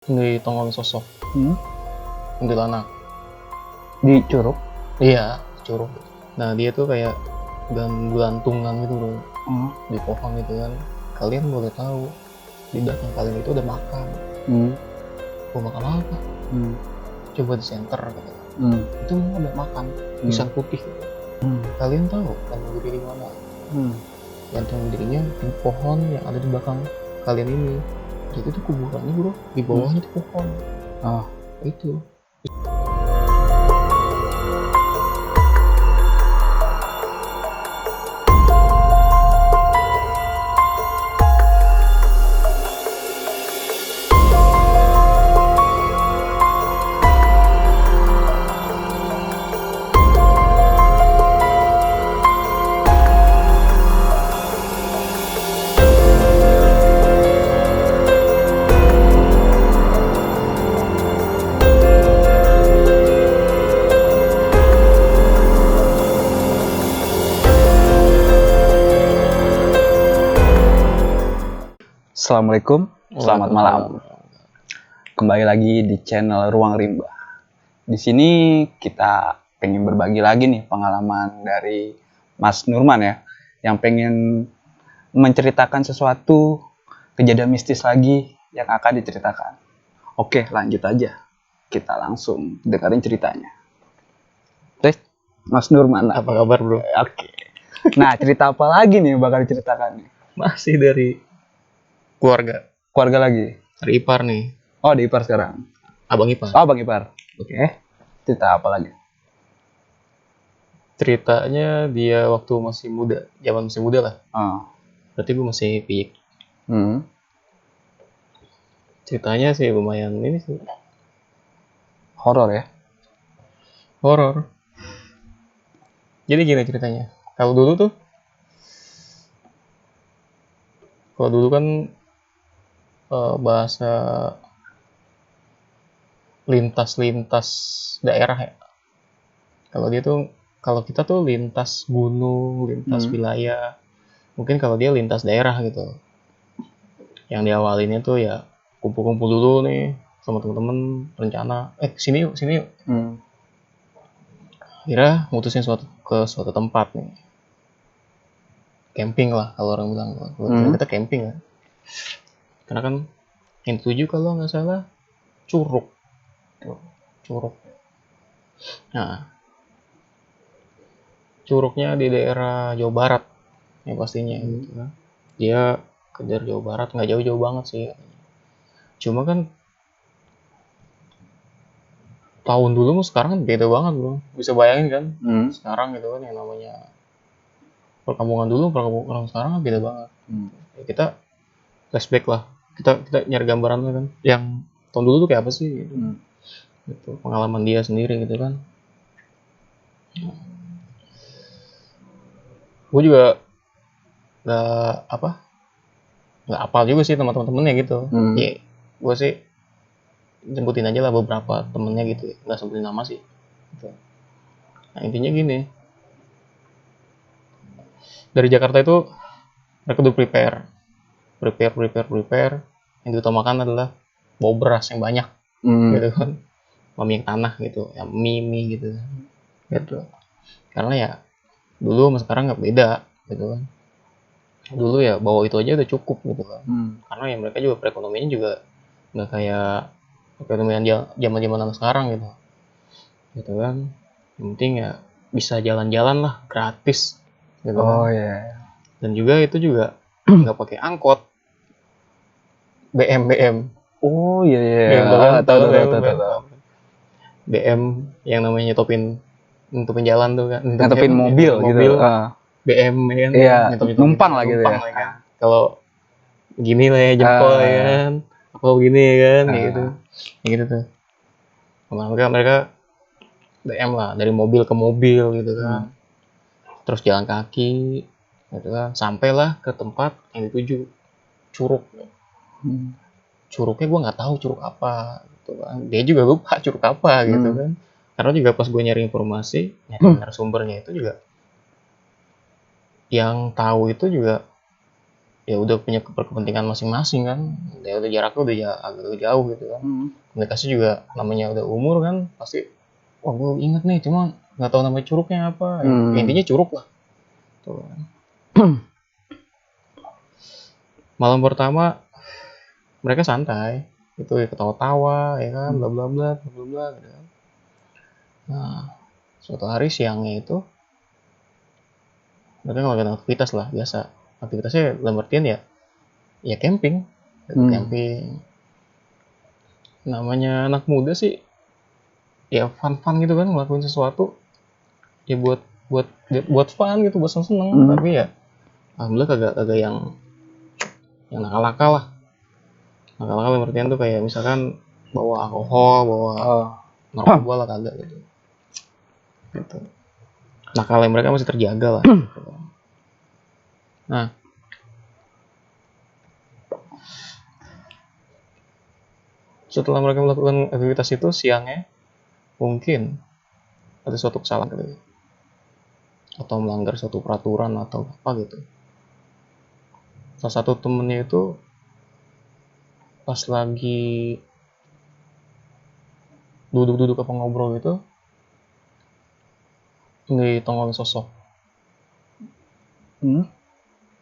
Di Tonggon Sosok, kuntilanak. Di Curug. Iya, Curug. Nah dia tuh kayak gelantungan gitu bro, di pohon gitu kan. Kalian boleh tahu di belakang kalian itu ada makam. Oh makam apa? Coba di center gitu. Itu ada makam pisang putih. Kalian tahu gantung diri di mana? Gantung dirinya di pohon yang ada di belakang kalian ini. Jadi itu kuburannya bro, di bawahnya itu pohon. Itu. Assalamualaikum, selamat malam. Kembali lagi di channel Ruang Rimba. Di sini kita pengen berbagi lagi nih pengalaman dari Mas Nurman ya, yang pengen menceritakan sesuatu kejadian mistis lagi yang akan diceritakan. Oke, lanjut aja. Kita langsung dengerin ceritanya. Mas Nurman. Apa kabar bro? Oke. Nah, cerita apa lagi nih bakal diceritakan nih? Masih dari keluarga lagi. dari ipar nih. Oh, di ipar sekarang. Abang ipar. Oh, Bang Ipar. Oke. Cerita apa lagi? Ceritanya dia waktu masih muda, zaman masih muda lah. Berarti gue masih piyik. Ceritanya sih lumayan ini sih. Horor ya? Horor. Jadi gini ceritanya. Kalau dulu kan bahasa lintas daerah ya. Kalau kita tuh lintas gunung, lintas wilayah. Mungkin kalau dia lintas daerah gitu. Yang diawalinnya tuh ya kumpul-kumpul dulu nih sama temen-temen, rencana sini yuk. Akhirnya mutusin ke suatu tempat nih. Camping lah kalau orang bilang. Kita camping kan. Karena kan yang dituju kalau nggak salah Curug. Nah, Curugnya di daerah Jawa Barat yang pastinya gitu kan. Dia ke daerah Jawa Barat, nggak jauh-jauh banget sih. Cuma kan tahun dulu sekarang kan beda banget bro. Bisa bayangin kan sekarang gitu kan yang namanya perkampungan dulu, perkampungan sekarang kan beda banget. Ya, kita flashback lah, kita nyari gambaran kan yang tahun dulu tuh kayak apa sih gitu. Gitu, pengalaman dia sendiri gitu kan. Gue juga nggak apal juga sih sama teman-temannya gitu. Ya gue sih jemputin aja lah beberapa temennya gitu, nggak sebutin nama sih gitu. Nah intinya gini, dari Jakarta itu mereka udah prepare. Yang diutamakan adalah bawa beras yang banyak gitu kan, minyak tanah gitu ya, mie gitu. Karena ya dulu sama sekarang nggak beda gitu kan. Dulu ya bawa itu aja udah cukup gitu kan. Karena ya mereka juga perekonomiannya juga nggak kayak perekonomian zaman sekarang gitu kan. Yang penting ya bisa jalan-jalan lah gratis gitu kan. Dan juga itu juga nggak pakai angkot, BM. Oh iya. Tahu. BM yang namanya nyetopin jalan tuh kan, Ngetopin mobil gitu. BM kan. Iya, numpang lah gitu ya. Kan. Kalau gini lah ya jempol ya kan, apa begini ya kan, kayak gitu tuh. Mereka BM lah, dari mobil ke mobil gitu kan. Terus jalan kaki gitu kan, sampailah ke tempat yang dituju, Curug. Curugnya gue nggak tahu curug apa gitu kan. Dia juga lupa curug apa gitu kan. Karena juga pas gue nyari informasi, nyari narasumbernya itu juga yang tahu itu juga ya udah punya kepentingan masing-masing kan, ya udah jaraknya udah agak jauh gitu kan. Komunikasi juga namanya udah umur kan, pasti wah gue inget nih cuma nggak tahu nama curugnya apa. Intinya curug lah tuh kan. Malam pertama mereka santai itu ya, ketawa-tawa ya kan, bla bla bla bla bla gitu kan. Nah suatu hari siangnya itu mereka ngelakuin aktivitas lah biasa. Aktivitasnya dalam artian ya camping, camping. Namanya anak muda sih ya fun gitu kan, ngelakuin sesuatu ya buat fun gitu, buat seneng. Tapi ya alhamdulillah kagak yang nakal-nakal lah. Nakal-nakal dalam artian tuh kayak misalkan bawa alkohol, bawa narkoba lah, kagak gitu. Nakalnya mereka masih terjaga lah. Nah, setelah mereka melakukan aktivitas itu siangnya, mungkin ada suatu kesalahan gitu, atau melanggar suatu peraturan atau apa gitu. Salah satu temennya itu pas lagi duduk apa ngobrol gitu, ditongolin sosok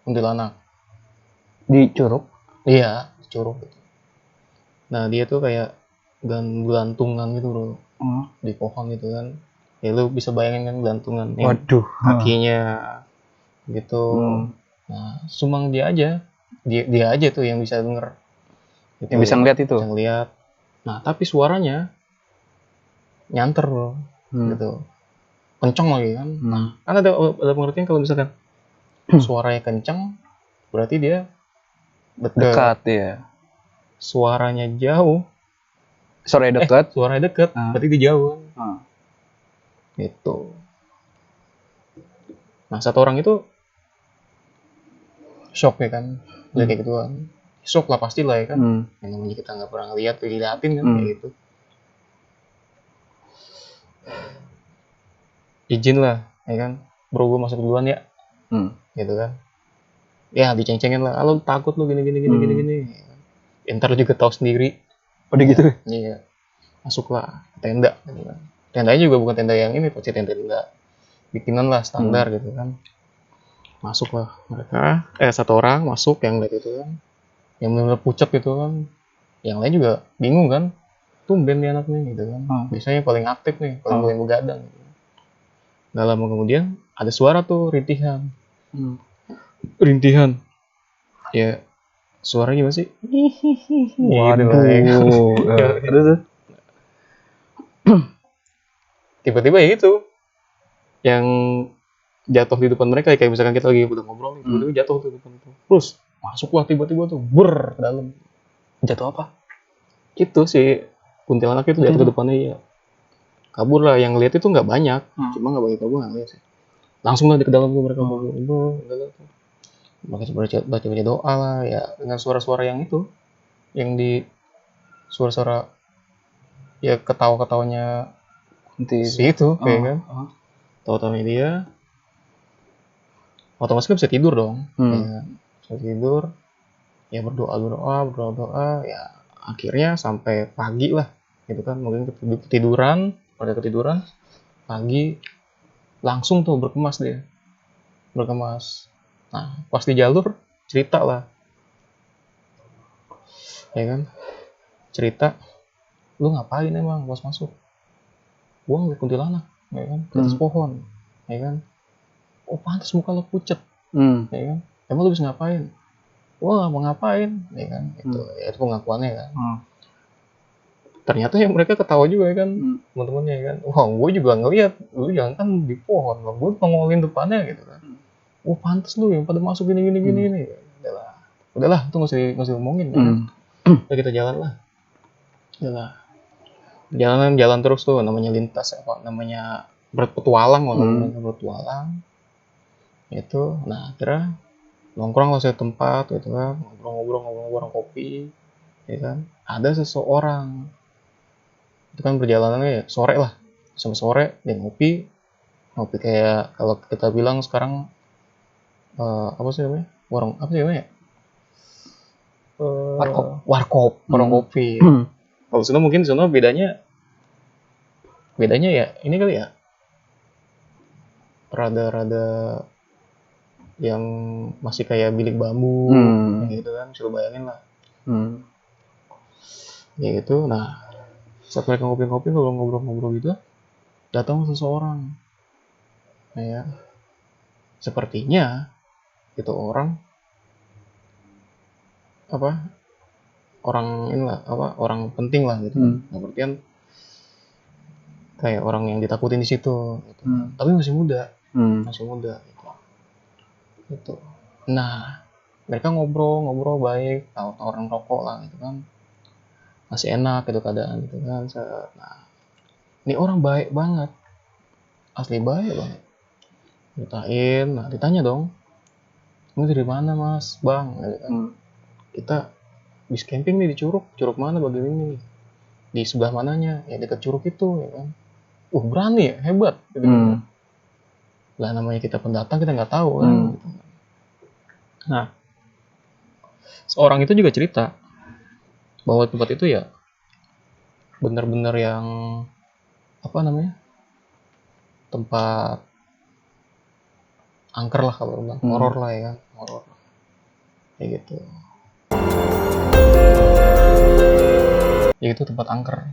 kuntilanak di curug. Iya, curug gitu. Nah dia tuh kayak gelantungan gitu bro, di pohon gitu kan. Ya lu bisa bayangin kan gelantungan yang Waduh. kakinya gitu. Nah cuma dia aja tuh yang bisa denger gitu, Yang bisa ngeliat itu. bisa ngeliat. Nah tapi suaranya nyanter bro, gitu, kenceng lagi kan. Nah kan ada pengertian kalau misalkan suaranya kenceng berarti dia dekat ya. Suaranya jauh, suaranya dekat, berarti dia jauh. Gitu. Nah satu orang itu shock ya kan, kayak gitu kan. Shock lah pasti lah ya kan. Yang namanya kita nggak pernah diliatin kan kayak gitu. Izin lah, ya kan. Bro gue masuk duluan ya, gitu kan. Ya diceng-cengin lah, lo takut lo gini. Ntar juga tahu sendiri. Udah gitu. Iya. Masuklah ke tenda gitu kan. Tendanya juga bukan tenda yang ini, pasti tenda bikinan lah standar gitu kan. Masuklah mereka, satu orang masuk yang lihat itu kan, yang benar-benar pucat gitu kan. Yang lain juga bingung kan, tumben nih anak nih gitu kan. Biasanya paling aktif nih, paling begadang gitu. Gak lama kemudian ada suara tuh rintihan. Ya suara gimana sih? Waduh. Terus tiba-tiba ya itu yang jatuh di depan mereka, kayak misalkan kita lagi udah ngobrol, tiba-tiba jatuh di depan itu. Terus masuklah tiba-tiba tuh ke dalam. Jatuh apa? Itu si kuntilanak itu jatuh ke depannya ya. Kabur lah, yang lihat itu nggak banyak, cuma nggak banyak kabur nggak lihat sih. Langsung lah di ke dalam tuh mereka baca doa lah ya, dengan suara-suara yang itu, yang di suara-suara ya ketawa-ketawanya si itu kayak kan. Tahu-tahu dia otomatis kan bisa tidur dong, ya, bisa tidur, ya berdoa, ya akhirnya sampai pagi lah, gitu kan, mungkin ketiduran, pagi langsung tuh berkemas. Nah pas di jalur cerita lah, ya kan, cerita, lu ngapain emang pas masuk? Gua ngeliat kuntilanak, ya kan, di atas pohon, ya kan. Oh pantas muka lo pucet, ya kan. Emang lu bisa ngapain? Gua nggak mau ngapain, ya kan. Itu pengakuannya kan. Ternyata yang mereka ketawa juga ya kan, teman-temannya ya kan. Wah gue juga ngeliat, lu jangan kan di pohon, gue nongolin depannya gitu kan. Oh pantas lu yang pada masuk gini. Udahlah, itu nggak usah ngomongin. Ya kan? Udah kita jalan lah. Jalan terus tuh, namanya lintas namanya berpetualang itu. Nah akhirnya nongkrong lah satu tempat gitu kan, ngobrol kopi, ya kan. Ada seseorang itu kan perjalanannya ya sore lah, sampai sore dia ngopi kayak kalau kita bilang sekarang apa sih namanya, warung apa sih namanya, Warkop. warung kopi. Kalau sana mungkin di sana bedanya ya ini kali ya, rada yang masih kayak bilik bambu kayak gitu kan, bisa lu bayangin lah kayak gitu. Nah, saat mereka ngopi-ngopi, kalau ngobrol-ngobrol gitu, datang seseorang. Nah, ya, sepertinya itu orang orang penting lah gitu. Pengertian kayak orang yang ditakutin di situ gitu. Tapi masih muda gitu. Nah, mereka ngobrol baik, tawaran rokok lah gitu kan, masih enak gitu keadaan gitu kan. Nah, ini orang baik banget, asli baik banget. Ditanya dong, ini dari mana mas, bang? Gitu kan. Kita bis camping nih di Curug mana bagian ini? Di sebelah mananya? Ya dekat Curug itu, ya kan. Berani ya, hebat. Gitu kan. Lah namanya kita pendatang, kita nggak tahu kan. Gitu. Nah, seorang itu juga cerita bahwa tempat itu ya benar-benar yang tempat angker lah kalau bilang, horor lah ya kan, horor kayak gitu. Ya itu tempat angker.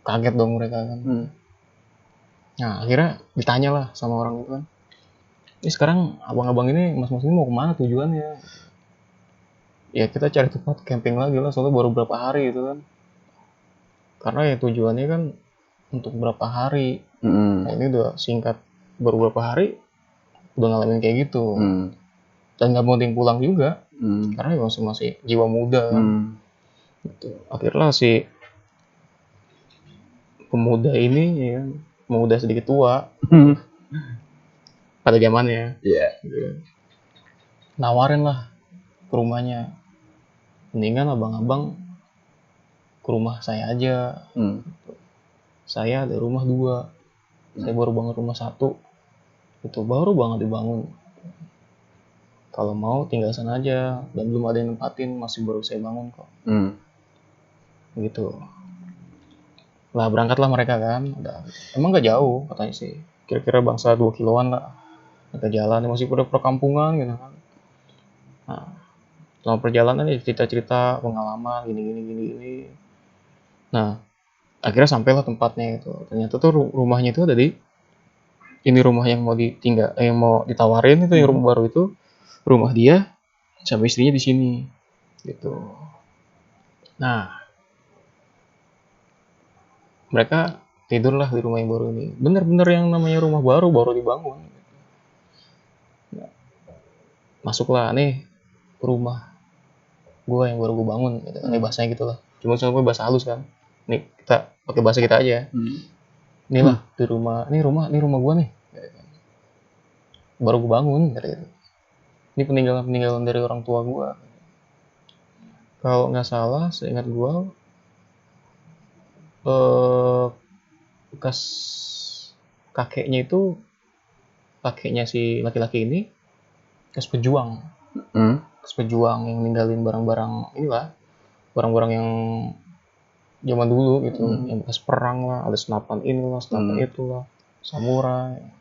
Kaget dong mereka kan. Nah, akhirnya ditanya lah sama orang itu kan, ini sekarang abang-abang ini, mas-mas ini mau kemana tujuannya? Ya kita cari tempat camping lagi lah, soalnya baru berapa hari gitu kan. Karena ya tujuannya kan untuk berapa hari. Nah ini udah singkat, baru berapa hari udah ngalamin kayak gitu. Dan nggak mau pulang juga, karena masih jiwa muda kan. Gitu. Akhirnya si pemuda ini ya, pemuda sedikit tua pada zamannya, gitu. Nawarin lah ke rumahnya, mendingan abang-abang ke rumah saya aja. Saya ada rumah 2, saya baru bangun rumah 1, itu baru banget dibangun. Kalau mau tinggal sana aja, dan belum ada yang nempatin, masih baru saya bangun kok. Gitu. Lah berangkatlah mereka kan, emang gak jauh katanya sih, kira-kira bangsa 2 kiloan lah. Mereka jalan, masih pada perkampungan gitu kan. Nah, selama perjalanan ya cerita-cerita pengalaman gini. Nah, akhirnya sampailah tempatnya itu. Ternyata tuh rumahnya itu ada di ini, rumah yang mau yang mau ditawarin itu, yang rumah baru itu, rumah dia sama istrinya di sini gitu. Nah, mereka tidurlah di rumah yang baru ini. Bener-bener yang namanya rumah baru dibangun. Nah, masuklah nih rumah gue yang baru gue bangun gitu. Ini bahasanya gitu lah. Cuma bahasa halus kan. Nih kita pakai bahasa kita aja. Inilah di rumah, ini rumah gue nih. Baru gue bangun gitu. Ini peninggalan dari orang tua gue. Kalau nggak salah, seingat gue, bekas kakeknya si laki-laki ini bekas pejuang. Bekas pejuang yang ninggalin barang-barang inilah, barang-barang yang zaman dulu gitu, yang bekas perang lah, ada senapan inilah, senapan itulah, samurai.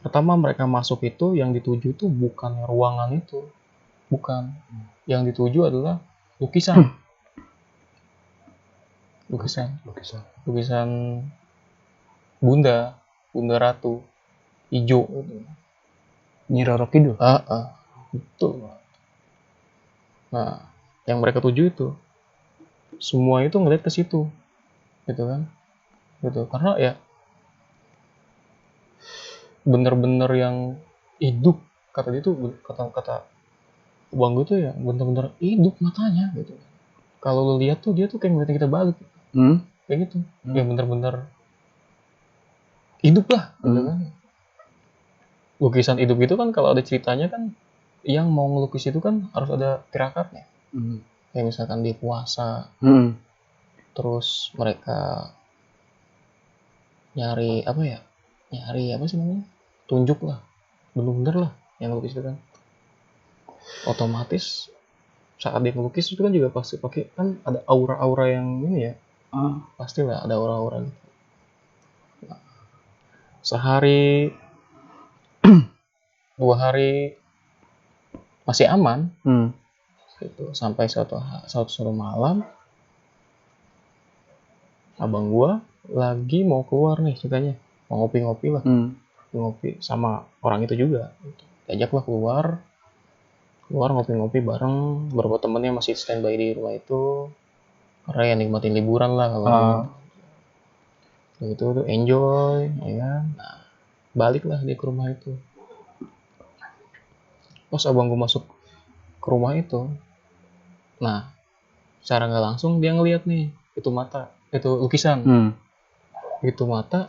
Pertama mereka masuk itu, yang dituju itu bukan ruangan itu, bukan. Yang dituju adalah lukisan Bunda Ratu hijau itu. Nyi Roro Kidul. Betul. Nah, yang mereka tuju itu semua itu ngeliat ke situ, gitu kan, gitu. Karena ya bener-bener yang hidup, kata dia tuh, kata bang gue tuh ya bener-bener hidup matanya gitu. Kalau lo lihat tuh dia tuh kayak ngeliatin kita balik, kayak gitu. Ya bener-bener hidup lah, gitu kan. Lukisan hidup itu kan kalau ada ceritanya kan, yang mau ngelukis itu kan harus ada tirakatnya. Kayak misalkan dia puasa, terus mereka nyari apa sih namanya, tunjuk lah, bener-bener lah yang lukis itu kan. Otomatis saat dia ngelukis itu kan juga pasti pakai kan ada aura-aura yang ini ya, pastilah ada aura-aura gitu. Nah, sehari 2 hari masih aman gitu, sampai suatu malam abang gua lagi mau keluar nih ceritanya, mau ngopi-ngopi lah, ngopi sama orang itu juga gitu. Diajaklah keluar ngopi-ngopi bareng, beberapa temennya masih standby di rumah itu karena ya nikmatin liburan lah kalau gitu tuh, enjoy ya kan. Nah, baliklah dia ke rumah itu. Pas abang gue masuk ke rumah itu, nah secara nggak langsung dia ngeliat nih itu mata, itu lukisan, itu mata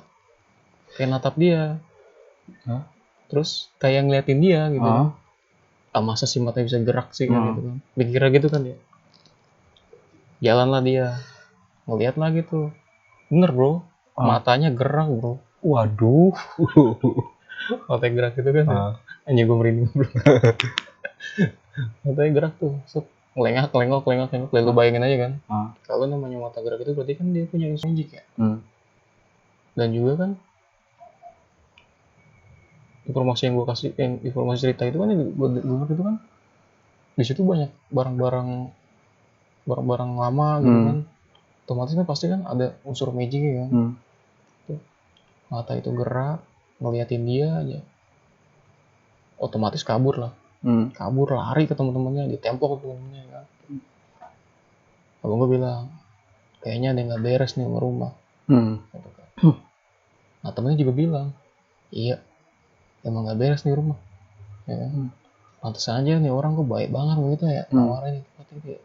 kayak natap dia, terus kayak ngeliatin dia gitu. Masa sih matanya bisa gerak sih kan gitu kan, dikira gitu kan ya. Jalanlah dia ngeliat lagi tuh, bener bro, matanya gerak bro. Waduh. Matanya gerak gitu kan ya. Anjing gue merinding bro. Matanya gerak tuh, set, ngelengok. Lalu bayangin aja kan, kalau namanya mata gerak itu berarti kan dia punya magic ya. Dan juga kan informasi yang gue kasih, informasi cerita itu kan gue itu kan di situ banyak barang-barang lama gitu kan, otomatis kan pasti kan ada unsur magic kan. Mata itu gerak ngeliatin dia aja, otomatis kabur lah, kabur lari ke teman-temannya, ditempok ke teman-temannya kan. Abang gue bilang kayaknya ada yang nggak beres nih sama rumah. Gitu kan. Nah temennya juga bilang iya emang nggak beres nih rumah ya. Pantes aja nih orang kok baik banget begitu ya, nawarin itu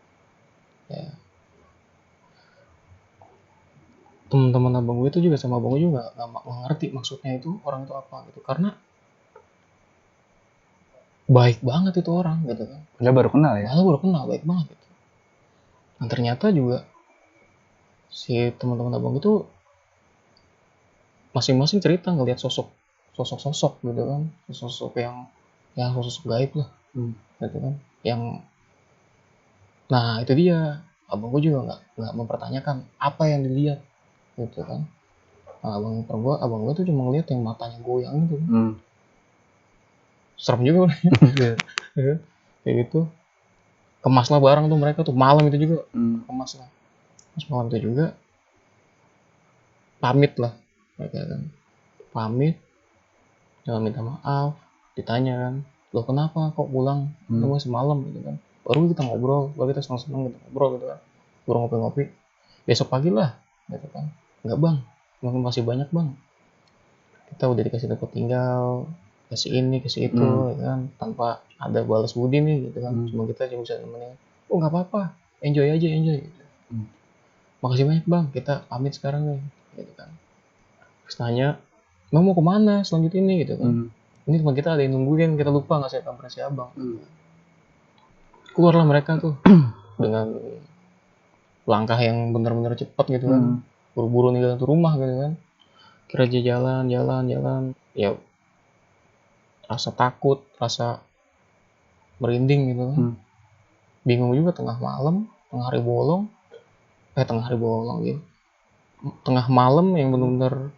ya. Teman-teman abang gue itu juga sama abang gue juga nggak ngerti maksudnya itu orang itu apa gitu, karena baik banget itu orang gitu kan. Dia baru kenal ya? Malah baru kenal, baik banget gitu. Dan ternyata juga si teman-teman abang itu masing-masing cerita ngelihat sosok gitu kan, sosok yang sosok gaib lah, gitu kan. Yang nah itu dia, abang gue juga nggak mempertanyakan apa yang dilihat gitu kan. Nah, abang gue tuh cuma ngeliat yang matanya goyang gitu kan. Serem juga ya, kayak gitu. Kemas lah bareng tuh mereka tuh malam itu juga, kemas lah. Terus malam itu juga pamit lah mereka kan, pamit jangan minta maaf, ditanya kan lo kenapa kok pulang itu masih malam gitu kan. Baru kita ngobrol, baru kita senang-senang gitu ngobrol gitu kan, baru ngopi-ngopi, besok pagi lah gitu kan. Enggak bang, masih banyak bang, kita udah dikasih tempat tinggal, kasih ini kasih itu ya kan, tanpa ada balas budi nih gitu kan. Cuma kita cuma bisa nemenin. Oh nggak apa-apa, enjoy aja gitu. Makasih banyak bang, kita pamit sekarang nih gitu kan. Terus tanya mau kemana selanjutnya ini gitu kan. Ini teman kita ada yang nungguin, kita lupa ngasih kabar si abang. Keluarlah mereka tuh dengan langkah yang benar-benar cepat gitu kan, buru-buru ninggalin tuh rumah gitu kan. Kira aja jalan ya, rasa takut, rasa merinding gitu kan. Bingung juga tengah malam, tengah hari bolong gitu. Tengah malam yang benar-benar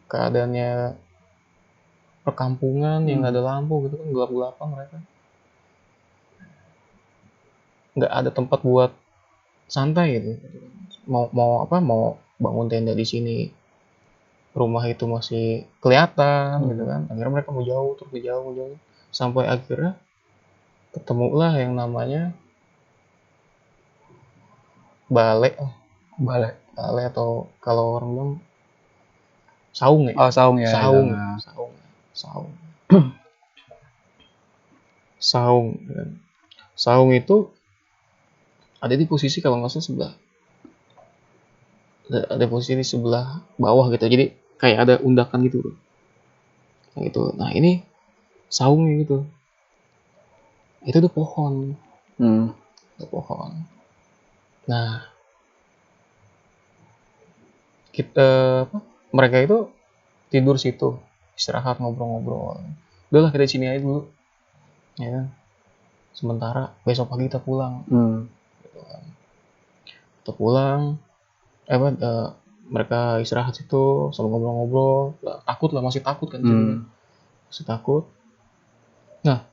keadaannya perkampungan yang nggak ada lampu gitu kan, gelap-gelapan mereka. Nggak ada tempat buat santai gitu. Mau bangun tenda di sini, rumah itu masih kelihatan gitu kan. Akhirnya mereka mau jauh sampai akhirnya ketemulah yang namanya balai atau kalau orang bilang saung ya. Saung ya. Saung itu ada di posisi kalau nggak salah ada posisi di sebelah bawah gitu, jadi kayak ada undakan gitu gitu. Nah ini saungnya gitu, itu tuh pohon. Nah mereka itu tidur situ, istirahat ngobrol-ngobrol. Udahlah kita di sini aja dulu ya. sementara besok pagi kita pulang. Gitu kan. Kita pulang, mereka istirahat situ sambil ngobrol-ngobrol. Takut lah, masih takut kan, masih takut. Nah,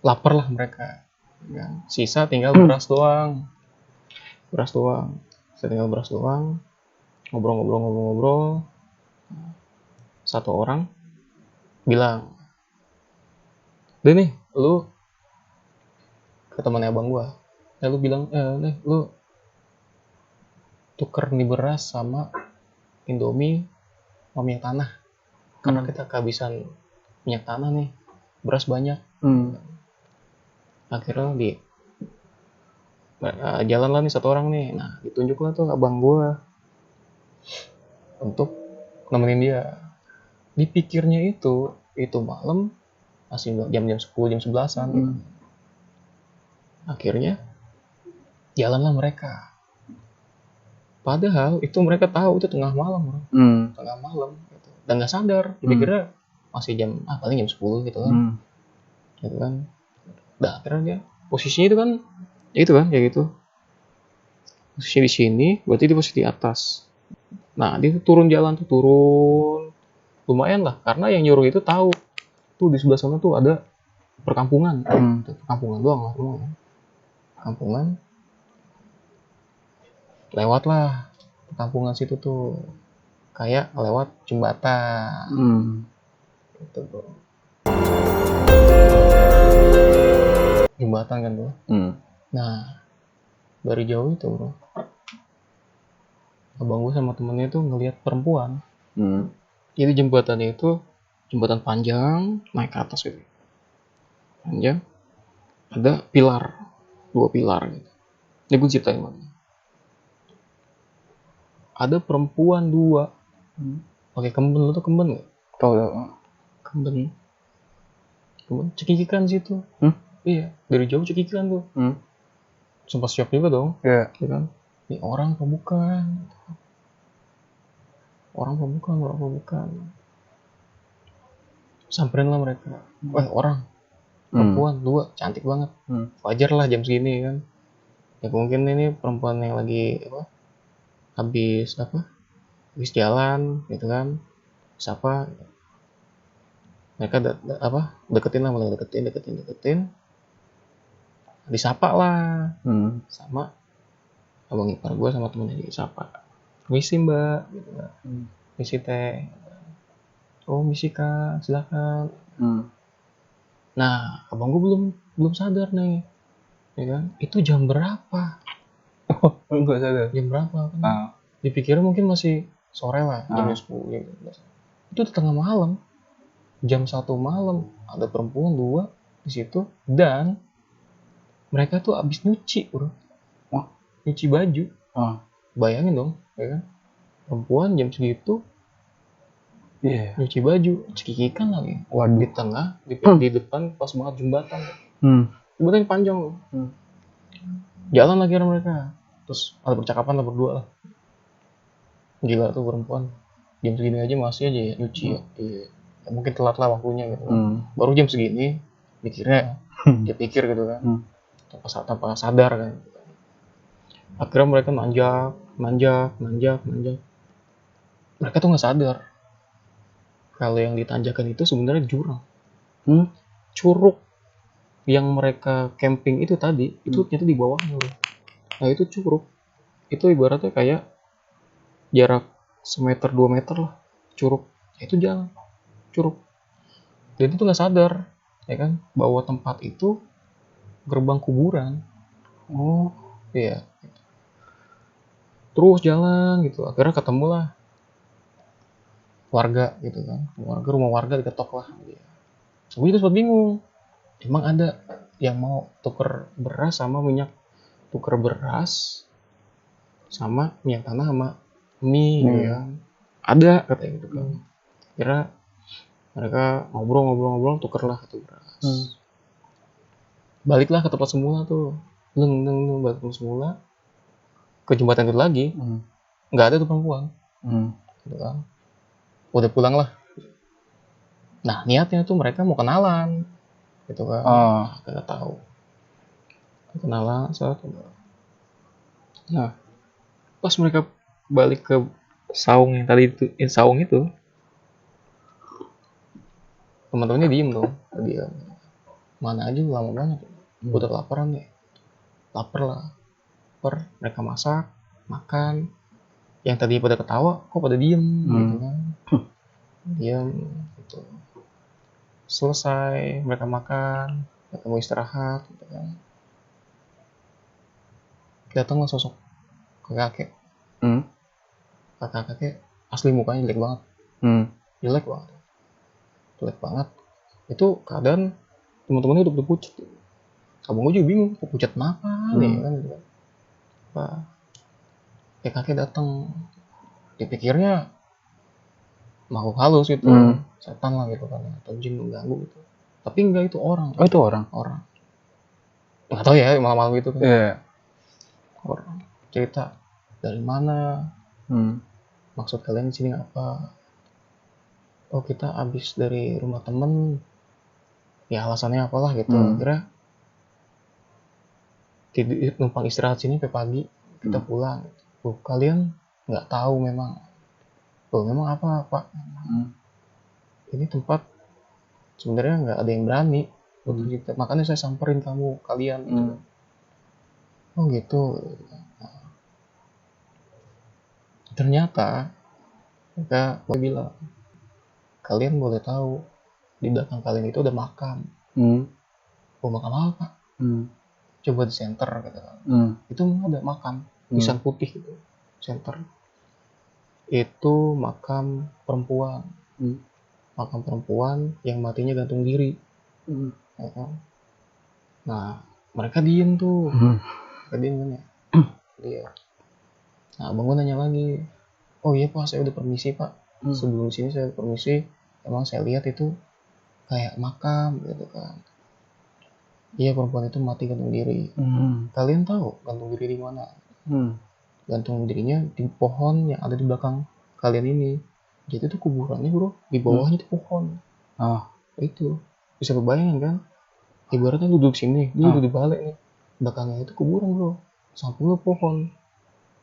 lapar lah mereka. Kan. Sisa tinggal beras doang. Sisa tinggal beras doang. Ngobrol-ngobrol. Satu orang bilang, "Deh nih, lu ke temannya abang gua. Lu bilang, nih lu tuker nih beras sama Indomie sama minyak tanah. Karena kita kehabisan minyak tanah nih, beras banyak." Akhirnya jalan lah nih satu orang nih. Nah, ditunjuklah tuh abang gua untuk nemenin dia. Dipikirnya itu malam masih jam 10, jam 11-an. Akhirnya jalanlah mereka. Padahal itu mereka tahu itu tengah malam, bro. Tengah malam gitu. Dan nggak sadar, dipikirnya masih paling jam 10 gitu kan. Gitu kan. Nah, akhirnya dia posisinya itu kan kayak gitu. Posisi di sini, berarti dia posisi di atas. Nah, dia turun jalan tuh, lumayan lah, karena yang nyuruh itu tahu tuh di sebelah sana tuh ada perkampungan. Perkampungan doang lah, perkampungan. Lewatlah perkampungan situ tuh, kayak lewat jembatan. Gitu, bro. Jembatan kan tuh. Nah, dari jauh itu, bro, abang gue sama temennya tuh ngelihat perempuan. Jadi jembatannya itu jembatan panjang, naik ke atas gitu. Panjang, ada pilar, 2 pilar gitu. Ini gue ceritain banget. Ada perempuan 2 pakai kemben. Lu tuh kemben nggak? Tahu. Kemben cekikikan situ. Iya, dari jauh cekikikan tuh. Sumpah shock juga dong. Iya kan? Ini orang apa bukan? Orang apa bukan? Samperin lah mereka. Orang. Perempuan 2, cantik banget. Wajar lah jam segini kan. Ya mungkin ini perempuan yang lagi habis jalan gitu kan. Siapa? Mereka deketin lah, mulai deketin. Disapa lah. Sama abang ipar gue sama temennya disapa. "Misi mbak," gitu kan. "Misi teh." "Oh misi kak, silakan." Nah, abang gue belum sadar nih, ya kan? Itu jam berapa? Enggak sadar. Jam berapa kan? Dipikirnya mungkin masih sore lah, jam 10, jam 11. Itu tengah malam, jam 1 malam, ada perempuan 2 di situ, dan mereka tuh abis nyuci, bro. Nyuci baju. Bayangin dong, ya kan? Perempuan jam segitu nyuci baju, cekikikan lagi. Di tengah, di depan pas banget jembatan. Jembatannya panjang loh. Jalan lagi mereka. Terus ada percakapan lah berdua lah. Gila tuh perempuan. Jam segini aja masih aja ya nyuci ya. Iya. Ya, mungkin telat lah waktunya gitu kan. Baru jam segini mikirnya. Dia pikir gitu kan. Tanpa sadar kan. Akhirnya mereka nanjak. Mereka tuh nggak sadar kalau yang ditanjakan itu sebenarnya jurang. Curug yang mereka camping itu tadi, itu ternyata di bawahnya loh. Nah itu curug, itu ibaratnya kayak jarak 1 meter 2 meter lah, curug. Itu jalan, curug. Dan itu nggak sadar, ya kan, bahwa tempat itu gerbang kuburan. Iya. Terus jalan gitu, akhirnya ketemulah warga gitu kan, rumah warga diketok lah. Gue juga sempat bingung, emang ada yang mau tuker beras sama minyak tanah sama mie ya. Ada katanya gitu kan. Kira mereka ngobrol tukerlah itu beras. Baliklah ke tempat semula tuh. Balik ke semula. Ke jembatan itu lagi. Nggak ada tuh perempuan. Gitu kan. Udah pulang lah. Nah niatnya tuh mereka mau kenalan. gitu kan. Kagak tahu kenalan saat. Nah pas mereka balik ke saung yang tadi itu, saung itu, teman-temannya diem dong, dia mana aja lama banget, udah kelaparan nih, lapar, mereka masak, makan, yang tadi pada ketawa kok pada diem gitu kan, diem gitu. Selesai mereka makan, mereka mau istirahat gitu kan, datanglah sosok kakek asli mukanya jelek banget itu. Keadaan teman-temannya udah pucat, abang gue juga bingung kok pucat kenapa nih kan gitu kan. Kakek datang, dipikirnya makhluk halus gitu, setan lah gitu kan, atau jin mengganggu gitu, tapi enggak, itu orang. Itu orang nggak tahu ya, malam-malam gitu kan. Orang Cerita dari mana, maksud kalian di sini apa. Oh kita abis dari rumah temen, ya alasannya apalah gitu. Akhirnya numpang istirahat sini sampai pagi, kita pulang. Kalian nggak tahu memang apa pak, ini tempat sebenarnya nggak ada yang berani untuk kita, makanya saya samperin kalian gitu. Oh gitu. Ternyata mereka bilang, kalian boleh tahu di belakang kalian itu ada makam. Makam apa pak? Coba di center gitu kan. Itu ada makam nisan putih gitu, center. Itu makam perempuan. Makam perempuan yang matinya gantung diri. Ya kan? Nah mereka diem tuh. Mereka diem kan ya. Dia. Nah abang gue nanya lagi, oh iya pak, saya udah permisi pak, sebelum sini saya permisi, emang saya lihat itu kayak makam gitu kan. Iya, perempuan itu mati gantung diri. Kalian tahu gantung diri di mana? Gantung dirinya di pohon yang ada di belakang kalian ini. Jadi itu kuburannya bro, di bawahnya itu pohon. Itu bisa kebayangin kan? Ibaratnya lu duduk sini, lu duduk balik nih, belakangnya itu kuburan bro, samping lu pohon.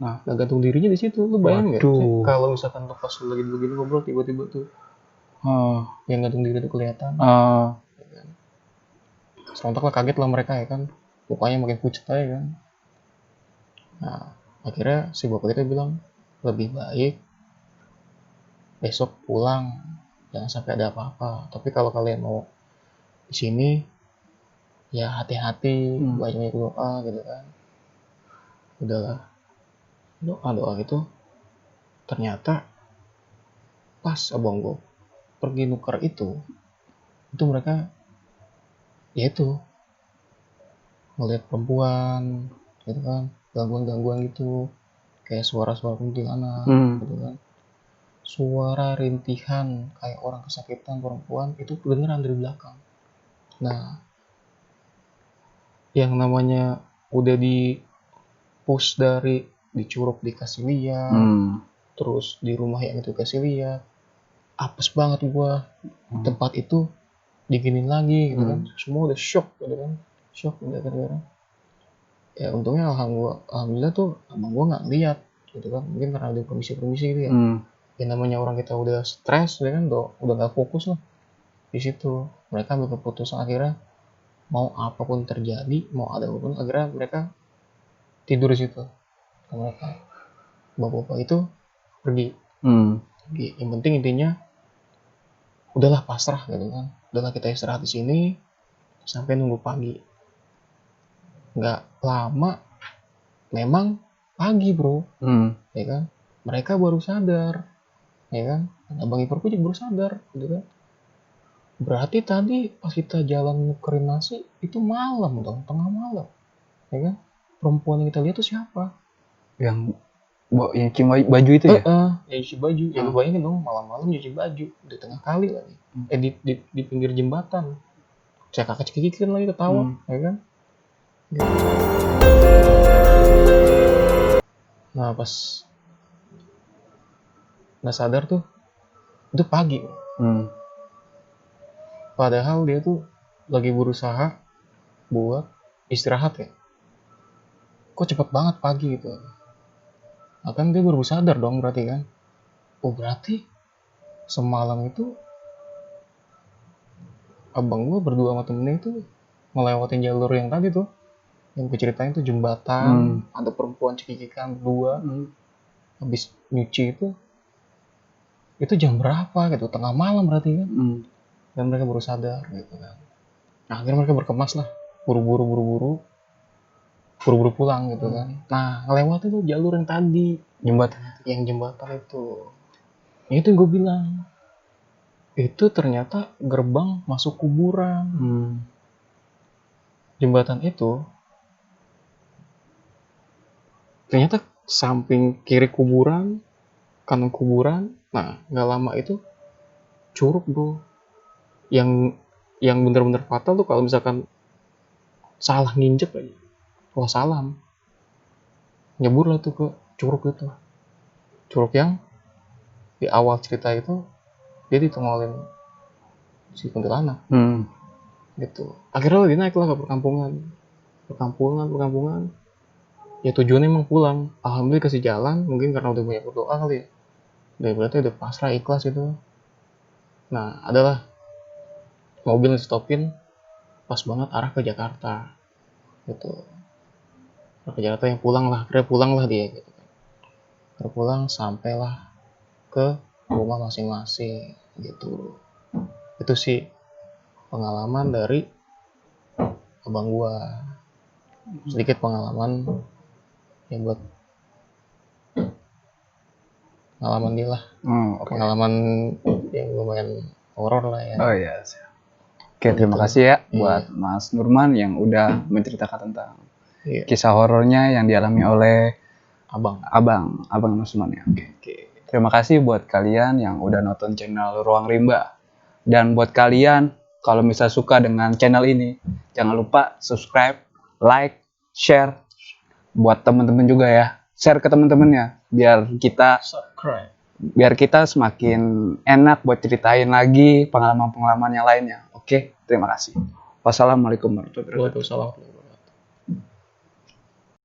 Nah gantung dirinya di situ, lu bayangin nggak? Kalau misalkan lu pas lagi begini ngobrol, tiba-tiba tuh yang gantung diri itu kelihatan. Sontak lah, kaget lah mereka ya kan, mukanya makin pucat aja kan. Nah akhirnya si bapak kita bilang, lebih baik besok pulang, jangan sampai ada apa-apa. Tapi kalau kalian mau di sini, ya hati-hati, banyak doa gitu kan. Udahlah, doa gitu. Ternyata pas abang gue pergi nuker itu mereka ya itu ngeliat perempuan gitu kan, gangguan gitu, kayak suara-suara kuntilanak gitu kan, suara rintihan kayak orang kesakitan perempuan itu kedengeran dari belakang. Nah yang namanya udah di push dari dicuruk dikasih lihat, terus di rumah yang itu kasih lihat, apes banget gua. Tempat itu diginin lagi gitu kan, semua udah shock gitu kan, udah gara-gara. Ya untungnya alhamdulillah tuh abang gua nggak lihat gitu kan, mungkin karena ada permisi gitu ya. Ya namanya orang kita udah stres ya kan, udah nggak fokus lah di situ. Mereka ambil keputusan akhirnya mau apapun terjadi, mau ada apapun, akhirnya mereka tidur di situ. Mereka bapak-bapak itu pergi. Yang penting intinya udahlah pasrah gitu kan, udahlah kita istirahat di sini sampai nunggu pagi. Nggak lama memang pagi bro, ya kan, mereka baru sadar, ya kan, abang ipar juga baru sadar gitu kan. Berarti tadi pas kita jalan nukerin nasi itu malam dong, tengah malam, ya kan. Perempuan yang kita lihat tuh siapa? Yang nyuci baju itu ya? Yang nyuci baju. Ya lu bayangin dong, malam-malam nyuci baju di tengah kali lagi, di pinggir jembatan. Saya kakak cekikikin lagi ketawa, ya kan. Nah pas nggak sadar tuh itu pagi. Padahal dia tuh lagi berusaha buat istirahat ya, kok cepet banget pagi gitu. Nah, kan dia baru sadar dong berarti kan, oh berarti semalam itu abang gue berdua sama temennya itu ngelewatin jalur yang tadi tuh, yang gue ceritain tuh jembatan, ada perempuan cekikikan berdua, habis nyuci itu jam berapa gitu, tengah malam berarti kan. Dan mereka baru sadar gitu kan. Nah, akhirnya mereka berkemas lah, buru-buru pulang gitu kan. Nah, ngelewatin tuh jalur yang tadi, jembatan itu. Itu yang gue bilang, itu ternyata gerbang masuk kuburan. Jembatan itu ternyata samping kiri kuburan, kanan kuburan. Nah, nggak lama itu curug bro, yang bener-bener fatal tuh kalau misalkan salah nginjek aja, wah salam, nyebur lah tuh ke curug itu. Curug yang di awal cerita itu dia ditongolin si kuntilanak. Gitu. Akhirnya dia naik lah ke perkampungan. Ya tujuannya emang pulang. Alhamdulillah kasih jalan, mungkin karena udah banyak berdoa kali ya. Udah berarti udah pasrah ikhlas itu. Nah, adalah mobil yang stopin pas banget arah ke Jakarta. Gitu. Arah ke Jakarta yang pulang lah dia gitu. Terpulang sampailah ke rumah masing-masing gitu. Itu sih pengalaman dari abang gua, sedikit pengalaman yang buat pengalaman dia lah. Pengalaman yang lumayan horor lah ya. Oh iya. Oke, terima kasih ya buat Mas Nurman yang udah menceritakan tentang kisah horornya yang dialami oleh Abang Nusman ya. Oke. Terima kasih buat kalian yang udah nonton channel Ruang Rimba. Dan buat kalian kalau misal suka dengan channel ini, jangan lupa subscribe, like, share buat teman-teman juga ya. Share ke teman-temannya biar kita semakin enak buat ceritain lagi pengalaman-pengalaman yang lainnya. Oke, terima kasih. Wassalamualaikum warahmatullahi wabarakatuh.